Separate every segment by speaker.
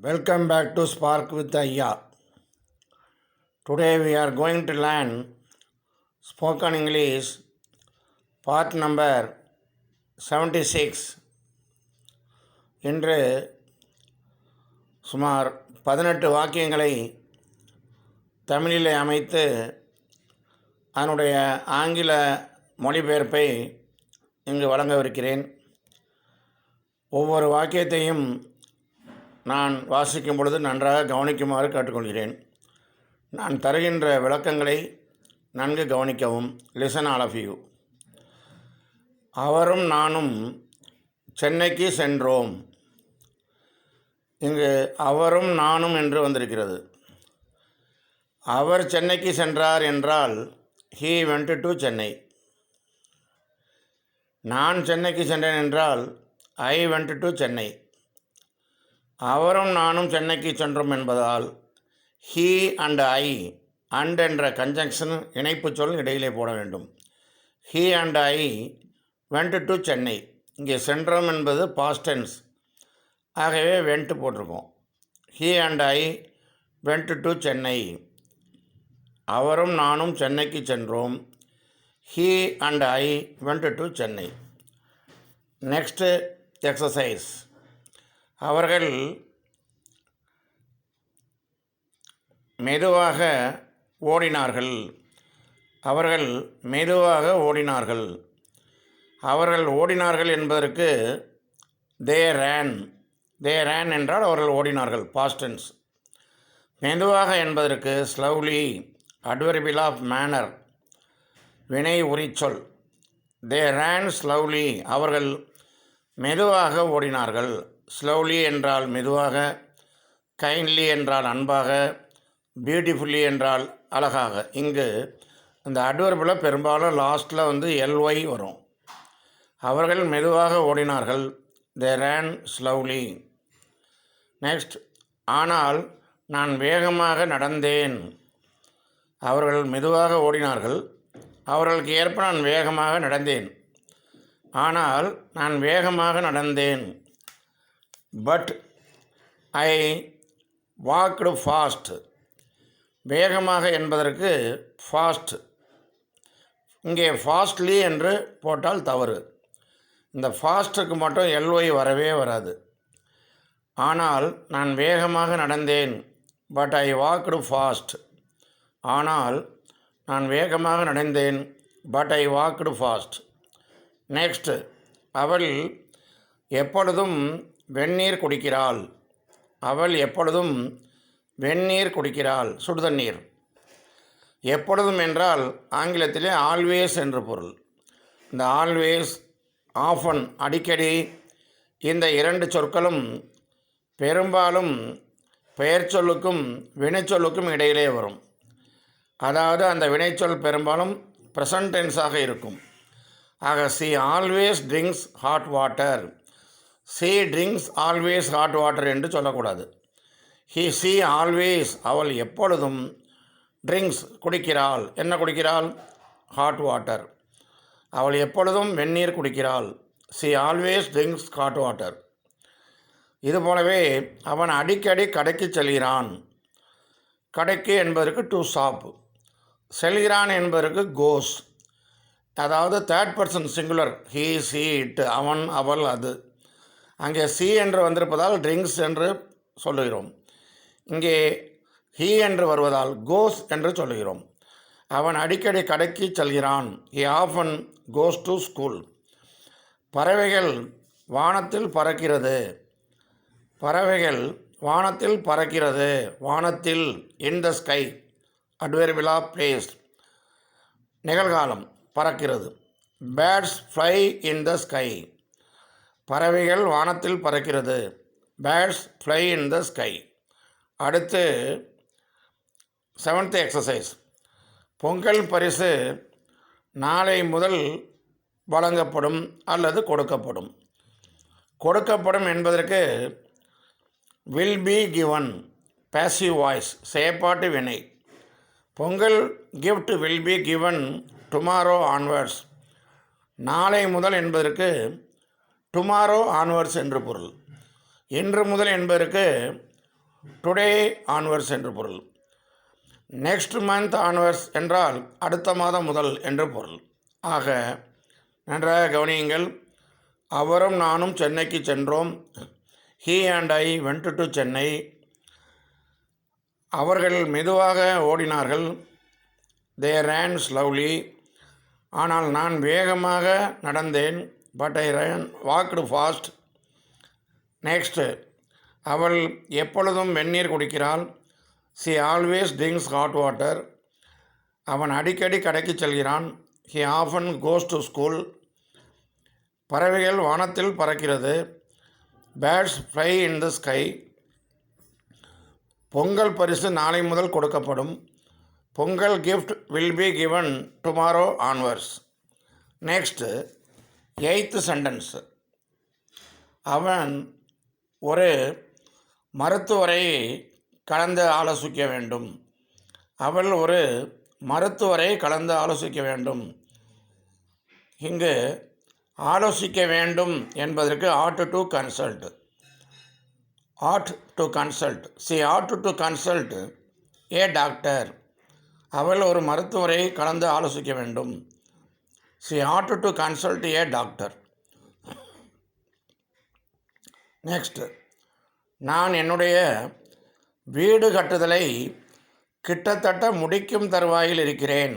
Speaker 1: Welcome back to Spark with Ayya. Today we are going to learn spoken English part number 76. இன்று சுமார் 18 வாக்கியங்களை தமிழிலே அமைத்து அதனுடைய ஆங்கில மொழிபெயர்ப்பை இங்கு வழங்கவிருக்கிறேன். ஒவ்வொரு வாக்கியத்தையும் நான் வாசிக்கும் பொழுது நன்றாக கவனிக்குமாறு கேட்டுக்கொள்கிறேன். நான் தருகின்ற விளக்கங்களை நன்கு கவனிக்கவும். Listen all of you. அவரும் நானும் சென்னைக்கு சென்றோம். இங்கு அவரும் நானும் என்று வந்திருக்கிறது. அவர் சென்னைக்கு சென்றார் என்றால் he went to சென்னை. நான் சென்னைக்கு சென்றேன் என்றால் I went to சென்னை. அவரும் நானும் சென்னைக்கு சென்றோம் என்பதால் he and I and என்ற கன்ஜங்ஷன் இணைப்பு சொல் இடையிலே போட வேண்டும். he and I went to Chennai. இங்கே சென்றோம் என்பது past tense, ஆகவே went போட்டிருக்கோம். he and I went to Chennai. அவரும் நானும் சென்னைக்கு சென்றோம். he and I went to Chennai. Next exercise. அவர்கள் மெதுவாக ஓடினார்கள். அவர்கள் மெதுவாக ஓடினார்கள். அவர்கள் ஓடினார்கள் என்பதற்கு they ran என்றால் அவர்கள் ஓடினார்கள், past tense. மெதுவாக என்பதற்கு slowly, adverbial of manner, வினை உரிச்சொல். they ran slowly, அவர்கள் மெதுவாக ஓடினார்கள். ஸ்லோலி என்றால் மெதுவாக, கைண்ட்லி என்றால் அன்பாக, பியூட்டிஃபுல்லி என்றால் அழகாக. இங்கு இந்த அட்வர்பில் பெரும்பாலும் லாஸ்ட்டில் எல்ஒய் வரும். அவர்கள் மெதுவாக ஓடினார்கள். they ran slowly. நெக்ஸ்ட், ஆனால் நான் வேகமாக நடந்தேன். அவர்கள் மெதுவாக ஓடினார்கள். அவர்களுக்கு ஏற்ப நான் வேகமாக நடந்தேன். ஆனால் நான் வேகமாக நடந்தேன். But I walked fast. வேகமாக என்பதற்கு ஃபாஸ்ட். இங்கே ஃபாஸ்ட்லி என்று போட்டால் தவறு. இந்த ஃபாஸ்ட்டுக்கு மட்டும் எல்ஒய் வரவே வராது. ஆனால் நான் வேகமாக நடந்தேன். But I walked fast. ஆனால் நான் வேகமாக நடந்தேன். But I walked fast. Next, அவள் எப்பொழுதும் வெந்நீர் குடிக்கிறாள். அவள் எப்பொழுதும் வெந்நீர் குடிக்கிறாள், சுடுதண்ணீர். எப்பொழுதும் என்றால் ஆங்கிலத்திலே ஆல்வேஸ் என்று பொருள். இந்த ஆல்வேஸ், ஆஃபன், அடிக்கடி, இந்த இரண்டு சொற்களும் பெரும்பாலும் பெயர் சொல்லுக்கும் வினைச்சொல்லுக்கும் இடையிலே வரும். அதாவது அந்த வினைச்சொல் பெரும்பாலும் ப்ரெசன்ட் டென்ஸாக இருக்கும். ஆக she always drinks hot water. she drinks always hot water என்று சொல்லக்கூடாது. she always, அவள் எப்பொழுதும், drinks குடிக்கிறாள். என்ன குடிக்கிறாள்? hot water. அவள் எப்பொழுதும் வெந்நீர் குடிக்கிறாள். she always drinks hot water. இதுபோலவே அவன் அடிக்கடி கடைக்கு செல்கிறான். கடைக்கு என்பதற்கு டு ஷாப். செல்கிறான் என்பதற்கு கோஸ். அதாவது third person singular. He, C, it, அவன், அவள், அது. அங்கே சி என்று வந்திருப்பதால் ட்ரிங்க்ஸ் என்று சொல்லுகிறோம். இங்கே ஹீ என்று வருவதால் கோஸ் என்று சொல்லுகிறோம். அவன் அடிக்கடி கடைக்கு செல்கிறான். He often goes to school. பறவைகள் வானத்தில் பறக்கிறது. பறவைகள் வானத்தில் பறக்கிறது. வானத்தில், இன் த ஸ்கை, அட்வர்பில் ஆஃப் பிளேஸ், நிகழ்காலம், பறக்கிறது. Birds fly in the sky. பறவைகள் வானத்தில் பறக்கிறது. Birds fly in the sky. அடுத்து 7th எக்ஸசைஸ். பொங்கல் பரிசு நாளை முதல் வழங்கப்படும் அல்லது கொடுக்கப்படும். கொடுக்கப்படும் என்பதற்கு will be given, passive voice, செயற்பாட்டு வினை. Pongal gift will be given tomorrow onwards. நாளை முதல் என்பதற்கு டுமாரோ ஆன்வர்ட்ஸ் என்று பொருள். இன்று முதல் என்பதற்கு டுடே ஆன்வர்ஸ் என்று பொருள். நெக்ஸ்ட் மந்த் ஆன்வர்ஸ் என்றால் அடுத்த மாதம் முதல் என்று பொருள். ஆக நன்றாக கவனியுங்கள். அவரும் நானும் சென்னைக்கு சென்றோம். He and I went to Chennai. அவர்கள் மெதுவாக ஓடினார்கள். தே ரேன் ஸ்லவ்லி. ஆனால் நான் வேகமாக நடந்தேன். But I walked fast. Next, அவள் எப்பொழுதும் வெந்நீர் குடிக்கிறாள். She always drinks hot water. அவன் அடிக்கடி கடைக்கு செல்கிறான். He often goes to school. பறவைகள் வானத்தில் பறக்கிறது. Birds fly in the sky. Pongal பரிசு நாளை முதல் கொடுக்கப்படும். Pongal gift will be given tomorrow onwards. Next, 8th sentence. அவன் ஒரு மருத்துவரை கலந்து ஆலோசிக்க வேண்டும். அவள் ஒரு மருத்துவரை கலந்து ஆலோசிக்க வேண்டும். இங்கு ஆலோசிக்க வேண்டும் என்பதற்கு ought to consult. ought to consult. She ought to consult a doctor. அவள் ஒரு மருத்துவரை கலந்து ஆலோசிக்க வேண்டும். She ought to consult a doctor. Next, நான் என்னுடைய வீடு கட்டுதலை கிட்டத்தட்ட முடிக்கும் தருவாயில் இருக்கிறேன்.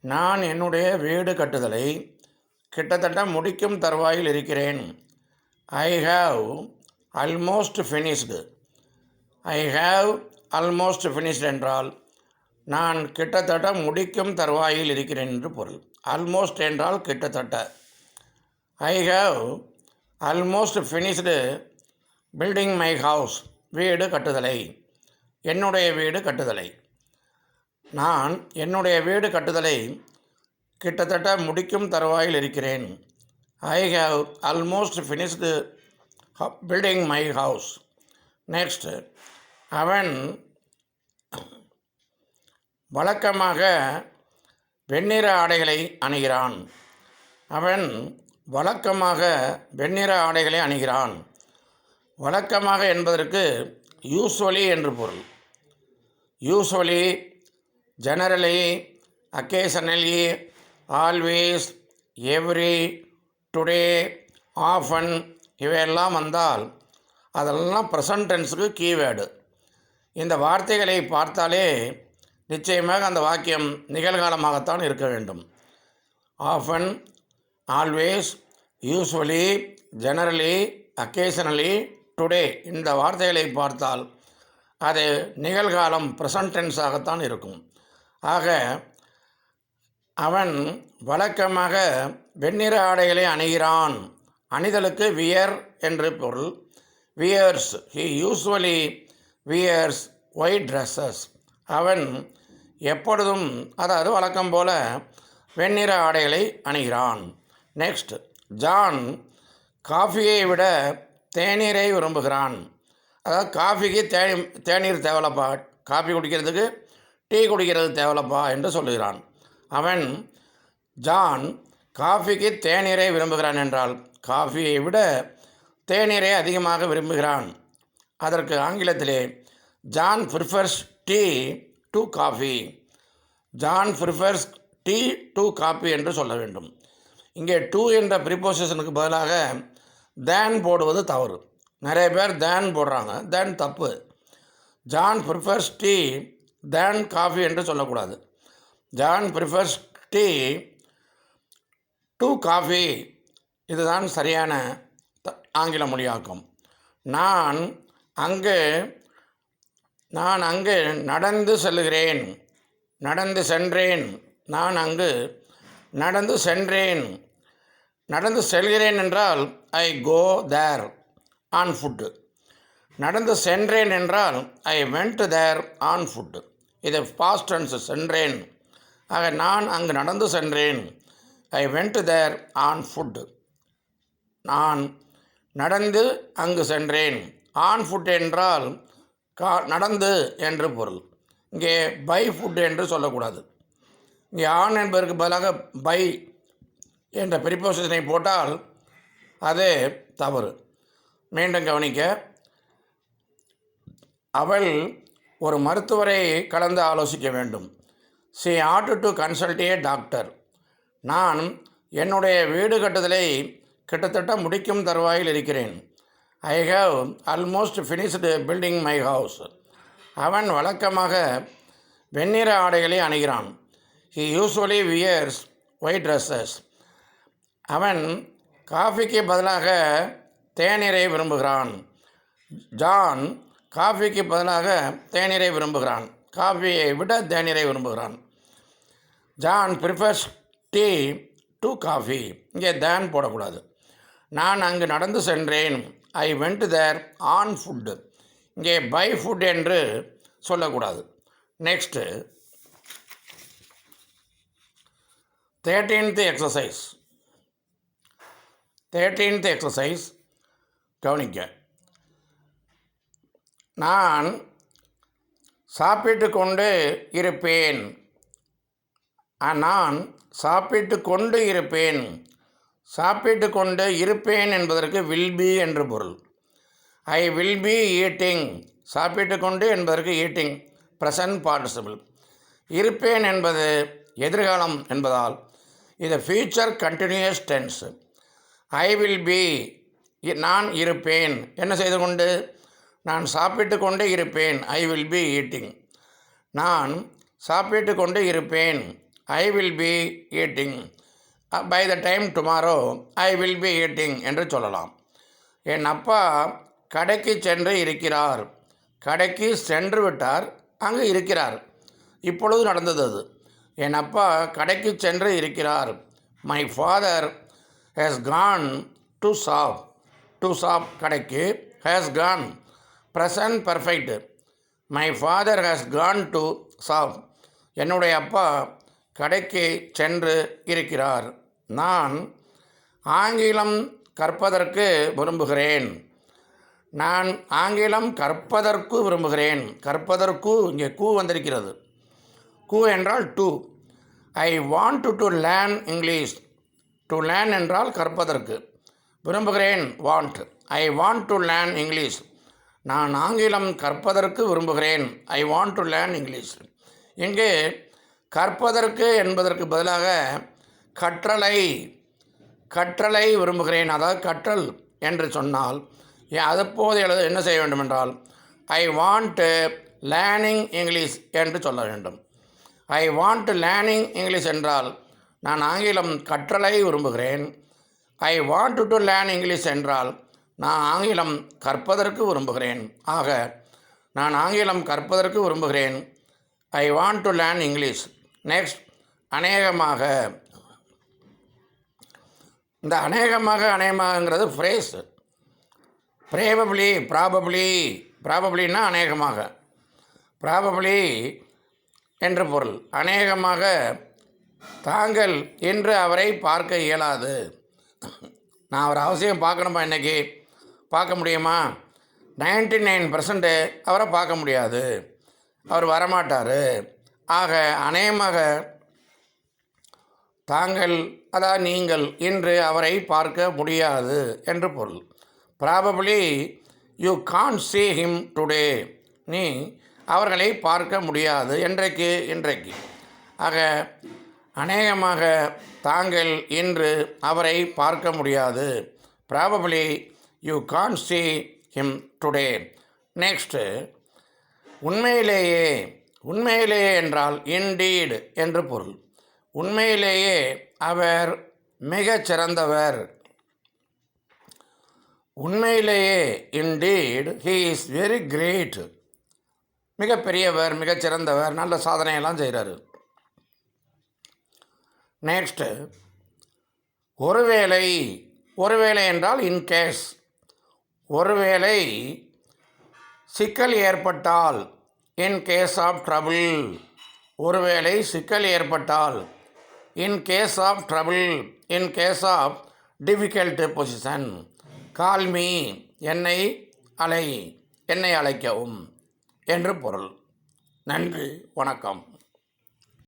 Speaker 1: நான் என்னுடைய வீடு கட்டுதலை கிட்டத்தட்ட முடிக்கும் தருவாயில் இருக்கிறேன். I have almost finished. I have almost finished என்றால் நான் கிட்டத்தட்ட முடிக்கும் தருவாயில் இருக்கிறேன் என்று பொருள். ஆல்மோஸ்ட் என்றால் கிட்டத்தட்ட. I have almost finished building my house. வீடு கட்டுதலை, என்னுடைய வீடு கட்டுதலை. நான் என்னுடைய வீடு கட்டுதலை கிட்டத்தட்ட முடிக்கும் தருவாயில் இருக்கிறேன். I have almost finished building my house. Next, அவன் வழக்கமாக வெண்ணிற ஆடைகளை அணிகிறான். அவன் வழக்கமாக வெண்ணிற ஆடைகளை அணிகிறான். வழக்கமாக என்பதற்கு யூஸ்வலி என்று பொருள். Usually, generally, occasionally, always, every, today, often இவையெல்லாம் வந்தால் அதெல்லாம் ப்ரெசன்ட் டென்ஸுக்கு கீவேர்டு. இந்த வார்த்தைகளை பார்த்தாலே நிச்சயமாக அந்த வாக்கியம் நிகழ்காலமாகத்தான் இருக்க வேண்டும். Often, always, usually, generally, occasionally, today இந்த வார்த்தைகளை பார்த்தால் அது நிகழ்காலம் ப்ரெசன்ட் டென்ஸாகத்தான் இருக்கும். ஆக அவன் வழக்கமாக வெண்ணிற ஆடைகளை அணிகிறான். அணிதலுக்கு வியர் என்று பொருள். Wears. He usually wears white dresses. அவன் எப்பொழுதும், அதாவது வழக்கம் போல வெண்ணிற ஆடைகளை அணிகிறான். நெக்ஸ்ட், ஜான் காஃபியை விட தேநீரை விரும்புகிறான். அதாவது காஃபிக்கு தேநீர் தேவலப்பா, காஃபி குடிக்கிறதுக்கு டீ குடிக்கிறது தேவலப்பா என்று சொல்லுகிறான். அவன் ஜான் காஃபிக்கு தேநீரை விரும்புகிறான் என்றால் காஃபியை விட தேநீரை அதிகமாக விரும்புகிறான். அதற்கு ஆங்கிலத்திலே John prefers tea to coffee. John prefers tea to coffee என்று சொல்ல வேண்டும். இங்கே டூ என்ற ப்ரிப்போசிஷனுக்கு பதிலாக தேன் போடுவது தவறு. நிறைய பேர் தேன் போடுறாங்க. தேன் தப்பு. ஜான் ப்ரிஃபர்ஸ் டீ தேன் காஃபி என்று சொல்லக்கூடாது. John prefers tea to coffee, இதுதான் சரியான ஆங்கில மொழியாக்கம். நான் அங்கு நடந்து செல்கிறேன். நடந்து சென்றேன். நான் அங்கு நடந்து சென்றேன். நடந்து செல்கிறேன் என்றால் ஐ கோ தேர் ஆன் ஃபுட். நடந்து சென்றேன் என்றால் I went there on foot. இது பாஸ்ட் டென்ஸ், சென்றேன். ஆக நான் அங்கு நடந்து சென்றேன். I went there on foot. நான் நடந்து அங்கு சென்றேன். ஆன் ஃபுட் என்றால் நடந்து என்று பொருள். இங்கே பை ஃபுட் என்று சொல்லக்கூடாது. இங்கே ஆன் என்பதற்கு பதிலாக பை என்ற ப்ரிப்போசிஷனை போட்டால் அது தவறு. மீண்டும் கவனிக்க, அவள் ஒரு மருத்துவரை கலந்து ஆலோசிக்க வேண்டும். she ought to consult a doctor. நான் என்னுடைய வீடு கட்டுதலை கிட்டத்தட்ட முடிக்கும் தருவாயில் இருக்கிறேன். I have almost finished building my house. அவன் வழக்கமாக வெண்ணிற ஆடைகளை அணிகிறான். he usually wears white dresses. அவன் காஃபிக்கு பதிலாக தேநீரை விரும்புகிறான். ஜான் காஃபிக்கு பதிலாக தேநீரை விரும்புகிறான். காஃபியை விட தேநீரை விரும்புகிறான். John prefers tea to coffee. இங்கே தேன் போடக்கூடாது. நான் அங்கு நடந்து சென்றேன். I went there on foot. இங்கே பை ஃபுட் என்று சொல்லக்கூடாது. Next 13th exercise. 13th exercise கவனிக்க. நான் சாப்பிட்டு கொண்டு இருப்பேன். நான் சாப்பிட்டு கொண்டு இருப்பேன். சாப்பிட்டு கொண்டு இருப்பேன் என்பதற்கு வில் பி என்று பொருள். ஐ வில் பி ஈட்டிங். சாப்பிட்டு கொண்டு என்பதற்கு ஈட்டிங் ப்ரெசன்ட் பார்ட்டிசிபிள். இருப்பேன் என்பது எதிர்காலம் என்பதால் இது future continuous tense. I will be நான் இருப்பேன் என்ன செய்து கொண்டு, நான் சாப்பிட்டு கொண்டு இருப்பேன். I will be eating. நான் சாப்பிட்டு கொண்டு இருப்பேன். I will be eating. By the time tomorrow I will be eating என்று சொல்லலாம். என் அப்பா கடைக்கு சென்று இருக்கிறார். கடைக்கு சென்று விட்டார், அங்கு இருக்கிறார். இப்பொழுது நடந்தது அது. என் அப்பா கடைக்கு சென்று இருக்கிறார். My father has gone to shop. To shop கடைக்கு. Has gone present perfect. My father has gone to shop. என்னுடைய அப்பா கடைக்கு சென்று இருக்கிறார். நான் ஆங்கிலம் கற்பதற்கு விரும்புகிறேன். நான் ஆங்கிலம் கற்பதற்கு விரும்புகிறேன். கற்பதற்கு இங்கே கூ வந்திருக்கிறது. கூ என்றால் to. I want to learn English. To learn என்றால் கற்பதற்கு. விரும்புகிறேன் want. I want to learn English. நான் ஆங்கிலம் கற்பதற்கு விரும்புகிறேன். I want to learn English. இங்கே கற்பதற்கு என்பதற்கு பதிலாக கற்றலை கற்றலை விரும்புகிறேன், அதாவது கற்றல் என்று சொன்னால் அதுபோது என்ன செய்ய வேண்டும் என்றால் ஐ வாண்ட் லேர்னிங் இங்கிலீஷ் என்று சொல்ல வேண்டும். ஐ வாண்ட் லேர்னிங் இங்கிலீஷ் என்றால் நான் ஆங்கிலம் கற்றலை விரும்புகிறேன். I want to learn English என்றால் நான் ஆங்கிலம் கற்பதற்கு விரும்புகிறேன். ஆக நான் ஆங்கிலம் கற்பதற்கு விரும்புகிறேன். I want to learn English. Next அநேகமாக. இந்த அநேகமாகங்கிறது ஃப்ரேஸ். ப்ரேபப்ளி, ப்ராபப்ளி. ப்ராபப்ளின்னா அநேகமாக. ப்ராபப்ளி என்று பொருள். அநேகமாக தாங்கள் இன்று அவரை பார்க்க இயலாது. நான் அவர் அவசியம் பார்க்கணுமா, இன்றைக்கி பார்க்க முடியுமா? 99% அவரை பார்க்க முடியாது, அவர் வரமாட்டார். ஆக அநேகமாக தாங்கள், அதாவது நீங்கள் இன்று அவரை பார்க்க முடியாது என்று பொருள். Probably you can't see him today. நீ அவர்களை பார்க்க முடியாது என்றைக்கு, இன்றைக்கு. ஆக அநேகமாக தாங்கள் இன்று அவரை பார்க்க முடியாது. Probably you can't see him today. Next உண்மையிலேயே. உண்மையிலேயே என்றால் இன்டீட் என்று பொருள். உண்மையிலேயே அவர் மிகச் சிறந்தவர். உண்மையிலேயே indeed he is very great. மிகப்பெரியவர், மிகச்சிறந்தவர், நல்ல சாதனையெல்லாம் செய்கிறாரு. நெக்ஸ்ட்டு ஒருவேளை. ஒருவேளை என்றால் இன்கேஸ். ஒருவேளை சிக்கல் ஏற்பட்டால், இன் கேஸ் ஆஃப் ட்ரபிள். ஒருவேளை சிக்கல் ஏற்பட்டால், in case of trouble, in case of difficult position. Call me, என்னை அழைக்கவும் என்று பொருள். நன்றி, வணக்கம்.